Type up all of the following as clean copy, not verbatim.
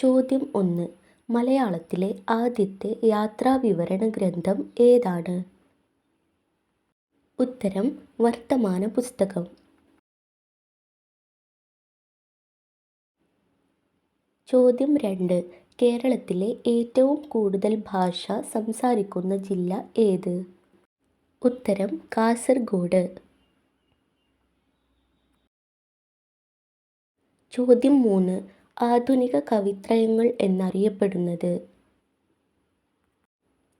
ചോദ്യം 1. മലയാളത്തിലെ ആദ്യത്തെ യാത്രാവിവരണ ഗ്രന്ഥം ഏതാണ്? ഉത്തരം വർത്തമാന പുസ്തകം. ചോദ്യം 2. കേരളത്തിലെ ഏറ്റവും കൂടുതൽ ഭാഷ സംസാരിക്കുന്ന ജില്ല ഏത്? ഉത്തരം കാസർഗോഡ്. ചോദ്യം 3. ആധുനിക കവിത്രയങ്ങൾ എന്നറിയപ്പെടുന്നത്?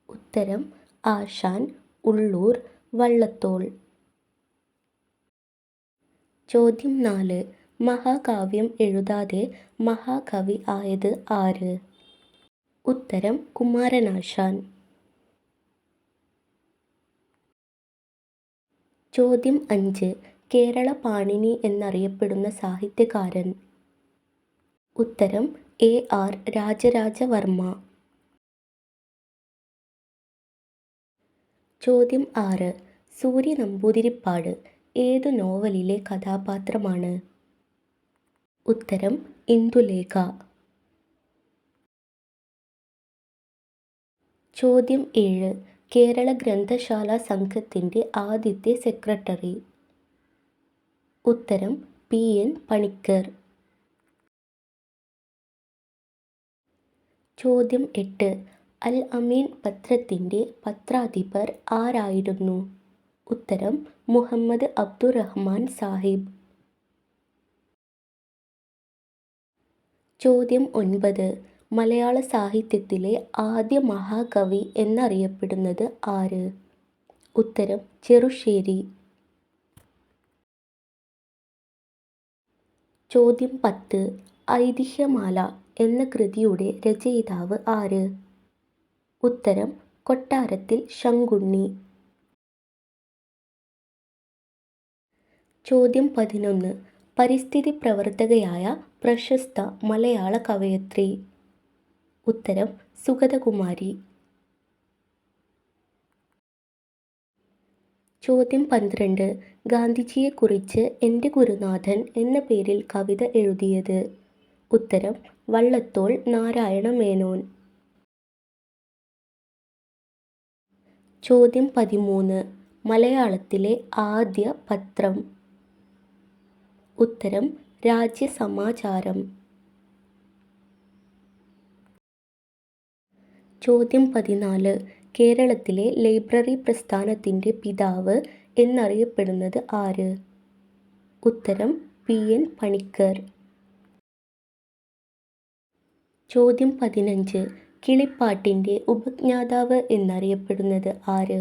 ഉത്തരം ആശാൻ, ഉള്ളൂർ, വള്ളത്തോൾ. ചോദ്യം 4. മഹാകാവ്യം എഴുതാതെ മഹാകവി ആയത് ആര്? ഉത്തരം കുമാരനാശാൻ. ചോദ്യം 5. കേരള പാണിനി എന്നറിയപ്പെടുന്ന സാഹിത്യകാരൻ? ഉത്തരം AR രാജരാജവർമ്മ. ചോദ്യം 6. സൂര്യ നമ്പൂതിരിപ്പാട് ഏതു നോവലിലെ കഥാപാത്രമാണ്? ഉത്തരം ഇന്ദുലേഖ. ചോദ്യം 7. കേരള ഗ്രന്ഥശാല സംഘത്തിൻ്റെ ആദ്യത്തെ സെക്രട്ടറി? ഉത്തരം PN പണിക്കർ. ചോദ്യം 8. അൽ അമീൻ പത്രത്തിൻ്റെ പത്രാധിപർ ആരായിരുന്നു? ഉത്തരം മുഹമ്മദ് അബ്ദുറഹ്മാൻ സാഹിബ്. ചോദ്യം 9. മലയാള സാഹിത്യത്തിലെ ആദ്യ മഹാകവി എന്നറിയപ്പെടുന്നത് ആര്? ഉത്തരം ചെറുശ്ശേരി. ചോദ്യം 10. ഐതിഹ്യമാല എന്ന കൃതിയുടെ രചയിതാവ് ആര്? ഉത്തരം കൊട്ടാരത്തിൽ ശങ്കുണ്ണി. ചോദ്യം 11. പരിസ്ഥിതി പ്രവർത്തകയായ പ്രശസ്ത മലയാള കവയത്രി? ഉത്തരം സുഗതകുമാരി. ചോദ്യം 12. ഗാന്ധിജിയെക്കുറിച്ച് എൻ്റെ ഗുരുനാഥൻ എന്ന പേരിൽ കവിത എഴുതിയത്? ഉത്തരം വള്ളത്തോൾ നാരായണ മേനോൻ. ചോദ്യം 13. മലയാളത്തിലെ ആദ്യ പത്രം? ഉത്തരം രാജ്യസമാചാരം. ചോദ്യം 14. കേരളത്തിലെ ലൈബ്രറി പ്രസ്ഥാനത്തിൻ്റെ പിതാവ് എന്നറിയപ്പെടുന്നത് ആര്? ഉത്തരം PN പണിക്കർ. ചോദ്യം 15. കിളിപ്പാട്ടിൻ്റെ ഉപജ്ഞാതാവ് എന്നറിയപ്പെടുന്നത് ആര്?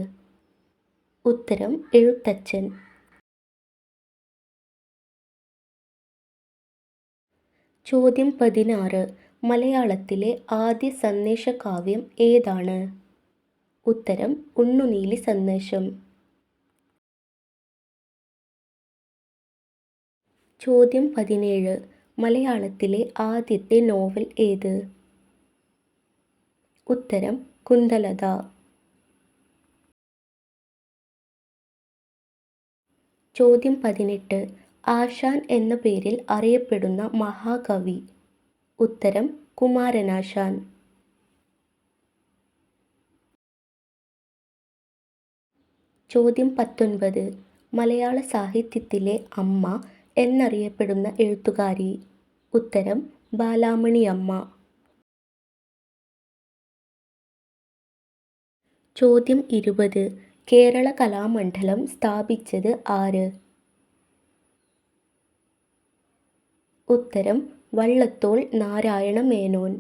ഉത്തരം എഴുത്തച്ഛൻ. ചോദ്യം 16. മലയാളത്തിലെ ആദ്യ സന്ദേശകാവ്യം ഏതാണ്? ഉത്തരം ഉണ്ണുനീലി സന്ദേശം. ചോദ്യം 17. മലയാളത്തിലെ ആദ്യത്തെ നോവൽ ഏത്? ഉത്തരം കുന്തലത. ചോദ്യം 18. ആശാൻ എന്ന പേരിൽ അറിയപ്പെടുന്ന മഹാകവി? ഉത്തരം കുമാരനാശാൻ. ചോദ്യം 19. മലയാള സാഹിത്യത്തിലെ അമ്മ എന്നറിയപ്പെടുന്ന എഴുത്തുകാരി? ഉത്തരം ബാലാമണിയമ്മ. ചോദ്യം 20. കേരള കലാമണ്ഡലം സ്ഥാപിച്ചത് ആര്? ഉത്തരം വള്ളത്തോൾ നാരായണ മേനോൻ.